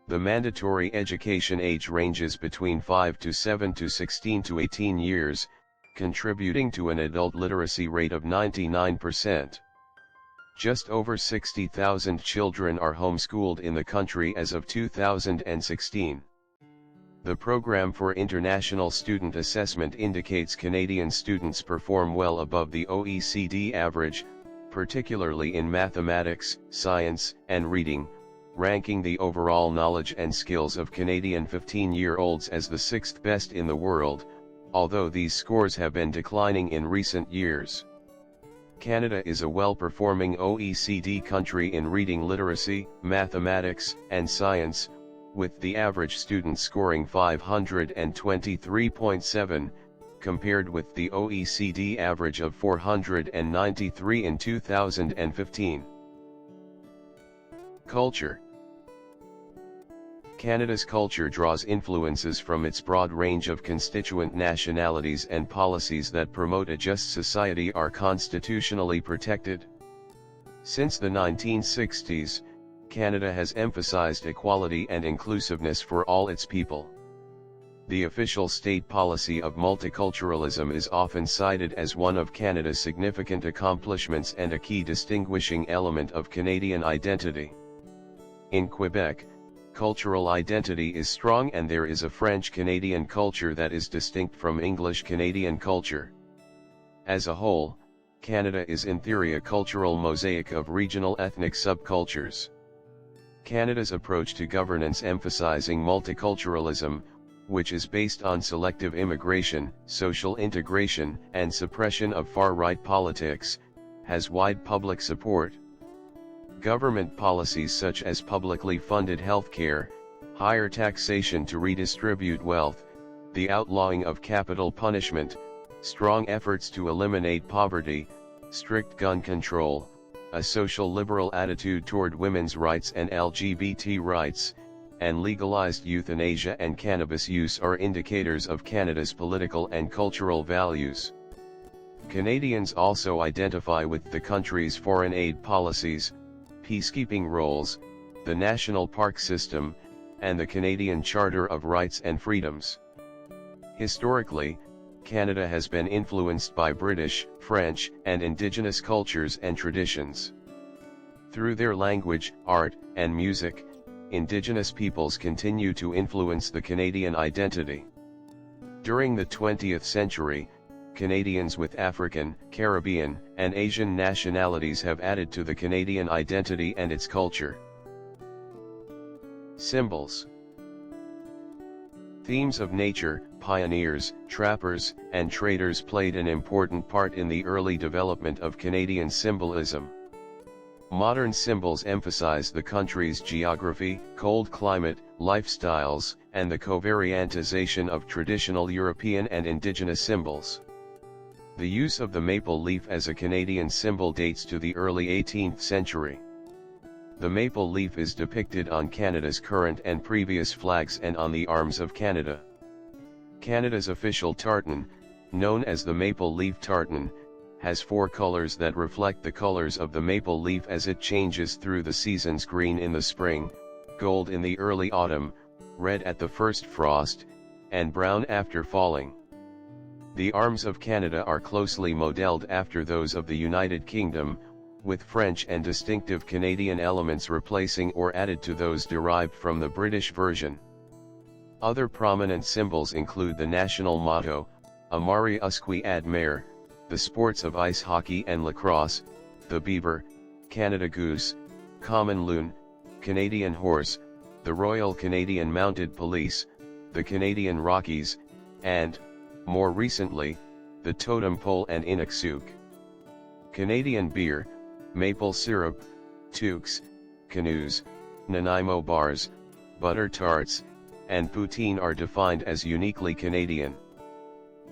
The mandatory education age ranges between 5 to 7 to 16 to 18 years, contributing to an adult literacy rate of 99%. Just over 60,000 children are homeschooled in the country as of 2016. The Program for International Student Assessment indicates Canadian students perform well above the OECD average, particularly in mathematics, science, and reading, ranking the overall knowledge and skills of Canadian 15-year-olds as the sixth best in the world, although these scores have been declining in recent years. Canada is a well-performing OECD country in reading literacy, mathematics, and science, with the average student scoring 523.7, compared with the OECD average of 493 in 2015. Culture. Canada's culture draws influences from its broad range of constituent nationalities, and policies that promote a just society are constitutionally protected. Since the 1960s, Canada has emphasized equality and inclusiveness for all its people. The official state policy of multiculturalism is often cited as one of Canada's significant accomplishments and a key distinguishing element of Canadian identity. In Quebec, cultural identity is strong, and there is a French-Canadian culture that is distinct from English-Canadian culture. As a whole, Canada is in theory a cultural mosaic of regional ethnic subcultures. Canada's approach to governance, emphasizing multiculturalism, which is based on selective immigration, social integration, and suppression of far-right politics, has wide public support. Government policies such as publicly funded healthcare, higher taxation to redistribute wealth, the outlawing of capital punishment, strong efforts to eliminate poverty, strict gun control, a social liberal attitude toward women's rights and LGBT rights, and legalized euthanasia and cannabis use are indicators of Canada's political and cultural values. Canadians also identify with the country's foreign aid policies, peacekeeping roles, the national park system, and the Canadian Charter of Rights and Freedoms. Historically, Canada has been influenced by British, French, and Indigenous cultures and traditions. Through their language, art, and music, Indigenous peoples continue to influence the Canadian identity. During the 20th century, Canadians with African, Caribbean, and Asian nationalities have added to the Canadian identity and its culture. Symbols. Themes of nature, pioneers, trappers, and traders played an important part in the early development of Canadian symbolism. Modern symbols emphasize the country's geography, cold climate, lifestyles, and the covariantization of traditional European and Indigenous symbols. The use of the maple leaf as a Canadian symbol dates to the early 18th century. The maple leaf is depicted on Canada's current and previous flags and on the arms of Canada. Canada's official tartan, known as the maple leaf tartan, has 4 colors that reflect the colors of the maple leaf as it changes through the seasons: green in the spring, gold in the early autumn, red at the first frost, and brown after falling. The arms of Canada are closely modeled after those of the United Kingdom, with French and distinctive Canadian elements replacing or added to those derived from the British version. Other prominent symbols include the national motto, Amari Usqui ad Mare, the sports of ice hockey and lacrosse, the beaver, Canada Goose, common loon, Canadian horse, the Royal Canadian Mounted Police, the Canadian Rockies, and, more recently, the totem pole and Inuksuit. Canadian beer, maple syrup, toques, canoes, Nanaimo bars, butter tarts, and poutine are defined as uniquely Canadian.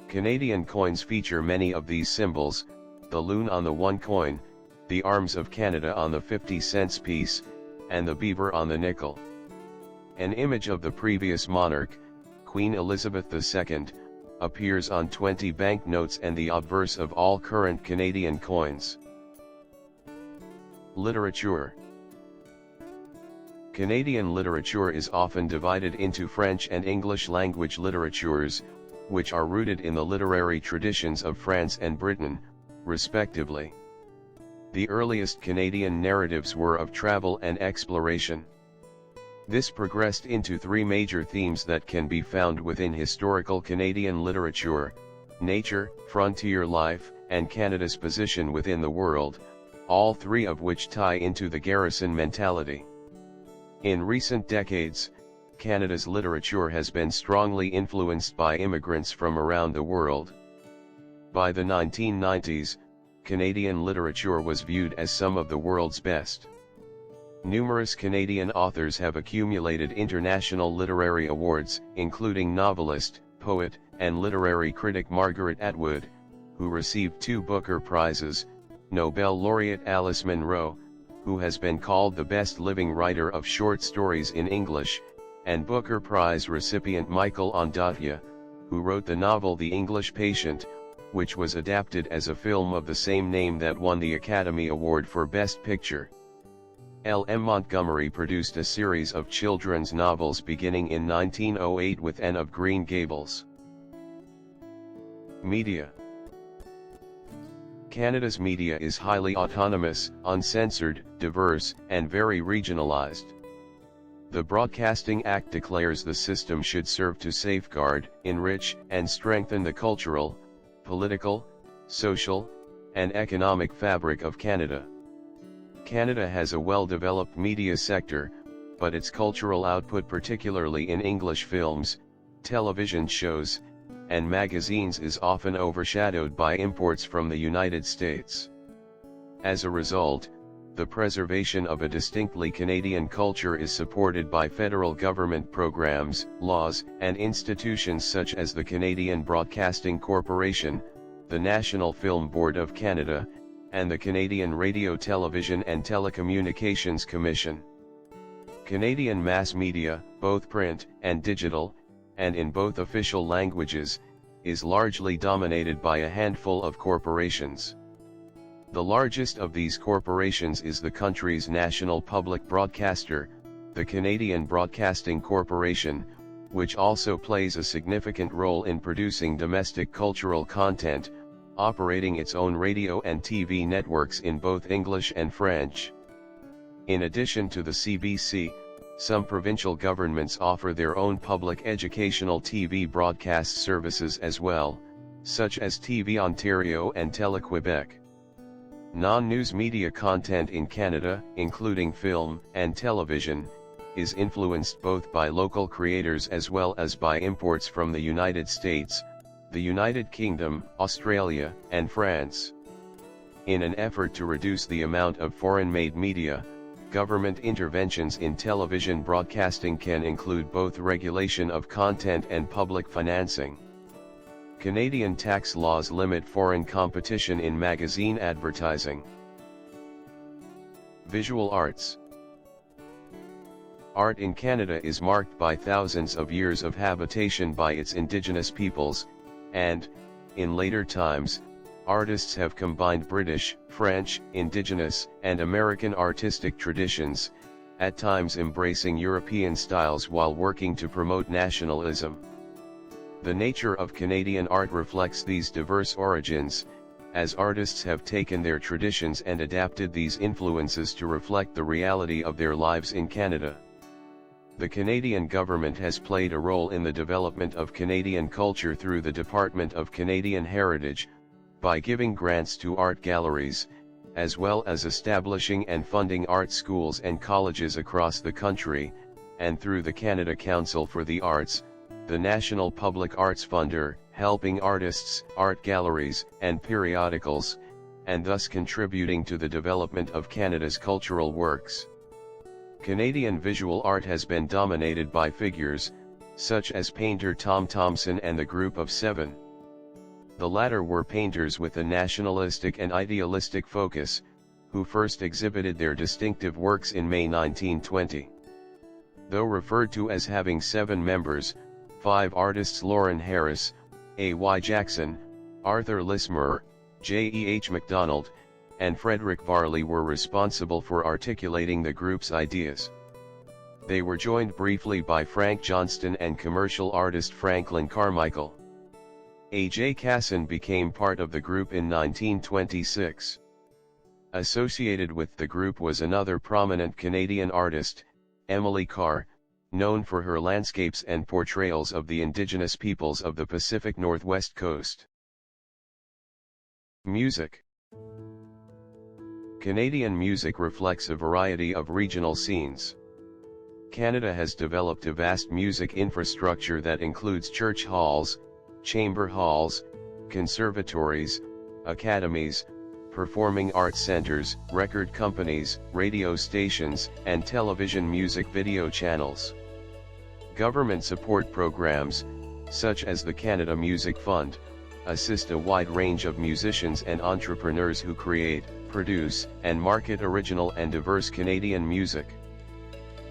Canadian coins feature many of these symbols, the loon on the 1 coin, the arms of Canada on the 50-cent piece, and the beaver on the nickel. An image of the previous monarch, Queen Elizabeth II, appears on 20 banknotes and the obverse of all current Canadian coins. Literature. Canadian literature is often divided into French and English language literatures, which are rooted in the literary traditions of France and Britain, respectively. The earliest Canadian narratives were of travel and exploration. This progressed into 3 major themes that can be found within historical Canadian literature: nature, frontier life, and Canada's position within the world, all 3 of which tie into the garrison mentality. In recent decades, Canada's literature has been strongly influenced by immigrants from around the world. By the 1990s, Canadian literature was viewed as some of the world's best. Numerous Canadian authors have accumulated international literary awards, including novelist, poet, and literary critic Margaret Atwood, who received 2 Booker Prizes, Nobel laureate Alice Munro, who has been called the best living writer of short stories in English, and Booker Prize recipient Michael Ondaatje, who wrote the novel The English Patient, which was adapted as a film of the same name that won the Academy Award for Best Picture. L. M. Montgomery produced a series of children's novels beginning in 1908 with Anne of Green Gables. Media. Canada's media is highly autonomous, uncensored, diverse, and very regionalized. The Broadcasting Act declares the system should serve to safeguard, enrich, and strengthen the cultural, political, social, and economic fabric of Canada. Canada has a well-developed media sector, but its cultural output, particularly in English films, television shows, and magazines, is often overshadowed by imports from the United States. As a result, the preservation of a distinctly Canadian culture is supported by federal government programs, laws, and institutions such as the Canadian Broadcasting Corporation, the National Film Board of Canada, and the Canadian Radio, Television and Telecommunications Commission. Canadian mass media, both print and digital, and in both official languages, is largely dominated by a handful of corporations. The largest of these corporations is the country's national public broadcaster, the Canadian Broadcasting Corporation, which also plays a significant role in producing domestic cultural content, operating its own radio and TV networks in both English and French. In addition to the CBC, some provincial governments offer their own public educational TV broadcast services as well, such as TV Ontario and Tele-Quebec. Non-news media content in Canada, including film and television, is influenced both by local creators as well as by imports from the United States, the United Kingdom, Australia, and France. In an effort to reduce the amount of foreign-made media, government interventions in television broadcasting can include both regulation of content and public financing. Canadian tax laws limit foreign competition in magazine advertising. Visual arts. Art in Canada is marked by thousands of years of habitation by its Indigenous peoples, and, in later times, artists have combined British, French, Indigenous, and American artistic traditions, at times embracing European styles while working to promote nationalism. The nature of Canadian art reflects these diverse origins, as artists have taken their traditions and adapted these influences to reflect the reality of their lives in Canada. The Canadian government has played a role in the development of Canadian culture through the Department of Canadian Heritage, by giving grants to art galleries, as well as establishing and funding art schools and colleges across the country, and through the Canada Council for the Arts, the National Public Arts Funder, helping artists, art galleries, and periodicals, and thus contributing to the development of Canada's cultural works. Canadian visual art has been dominated by figures, such as painter Tom Thomson and the Group of Seven. The latter were painters with a nationalistic and idealistic focus, who first exhibited their distinctive works in May 1920. Though referred to as having 7 members, 5 artists Lauren Harris, A.Y. Jackson, Arthur Lismer, J.E.H. MacDonald, and Frederick Varley were responsible for articulating the group's ideas. They were joined briefly by Frank Johnston and commercial artist Franklin Carmichael. A.J. Casson became part of the group in 1926. Associated with the group was another prominent Canadian artist, Emily Carr, known for her landscapes and portrayals of the indigenous peoples of the Pacific Northwest coast. Music. Canadian music reflects a variety of regional scenes. Canada has developed a vast music infrastructure that includes church halls, chamber halls, conservatories, academies, performing arts centers, record companies, radio stations, and television music video channels. Government support programs, such as the Canada Music Fund, assist a wide range of musicians and entrepreneurs who create, produce, and market original and diverse Canadian music.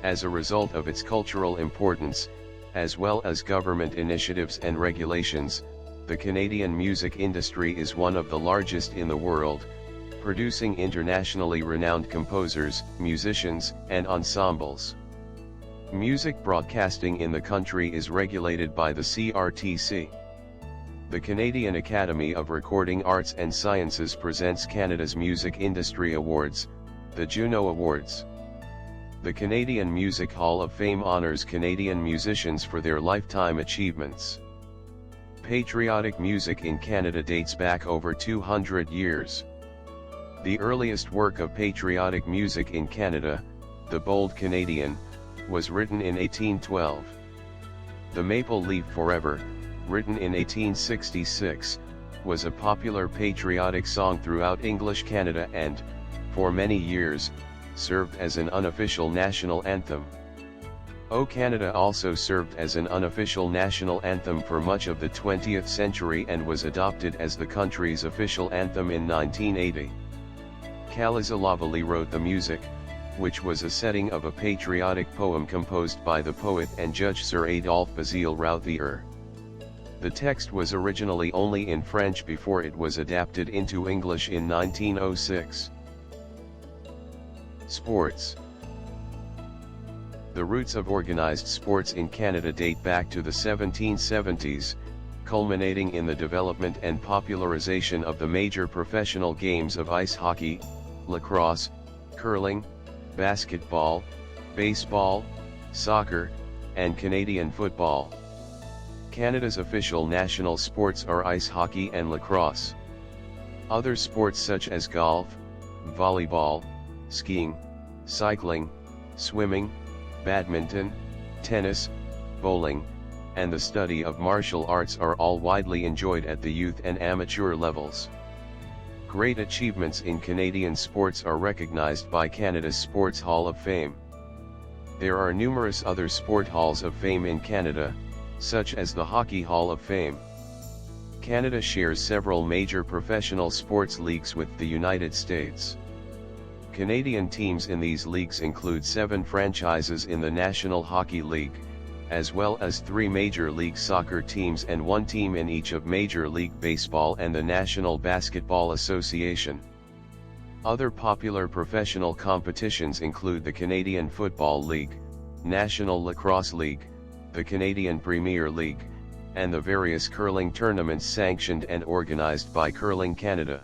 As a result of its cultural importance, as well as government initiatives and regulations, the Canadian music industry is one of the largest in the world, producing internationally renowned composers, musicians, and ensembles. Music broadcasting in the country is regulated by the CRTC. The Canadian Academy of Recording Arts and Sciences presents Canada's Music Industry Awards, the Juno Awards. The Canadian Music Hall of Fame honors Canadian musicians for their lifetime achievements. Patriotic music in Canada dates back over 200 years. The earliest work of patriotic music in Canada, The Bold Canadian, was written in 1812. The Maple Leaf Forever, written in 1866, was a popular patriotic song throughout English Canada and, for many years, served as an unofficial national anthem. O Canada also served as an unofficial national anthem for much of the 20th century and was adopted as the country's official anthem in 1980. Kaliza Lavali wrote the music, which was a setting of a patriotic poem composed by the poet and judge Sir Adolphe Basile Routhier. The text was originally only in French before it was adapted into English in 1906. Sports. The roots of organized sports in Canada date back to the 1770s, culminating in the development and popularization of the major professional games of ice hockey, lacrosse, curling, basketball, baseball, soccer, and Canadian football. Canada's official national sports are ice hockey and lacrosse. Other sports such as golf, volleyball, skiing, cycling, swimming, badminton, tennis, bowling, and the study of martial arts are all widely enjoyed at the youth and amateur levels. Great achievements in Canadian sports are recognized by Canada's Sports Hall of Fame. There are numerous other sport halls of fame in Canada, such as the Hockey Hall of Fame. Canada shares several major professional sports leagues with the United States. Canadian teams in these leagues include 7 franchises in the National Hockey League, as well as 3 Major League Soccer teams and 1 team in each of Major League Baseball and the National Basketball Association. Other popular professional competitions include the Canadian Football League, National Lacrosse League, the Canadian Premier League, and the various curling tournaments sanctioned and organized by Curling Canada.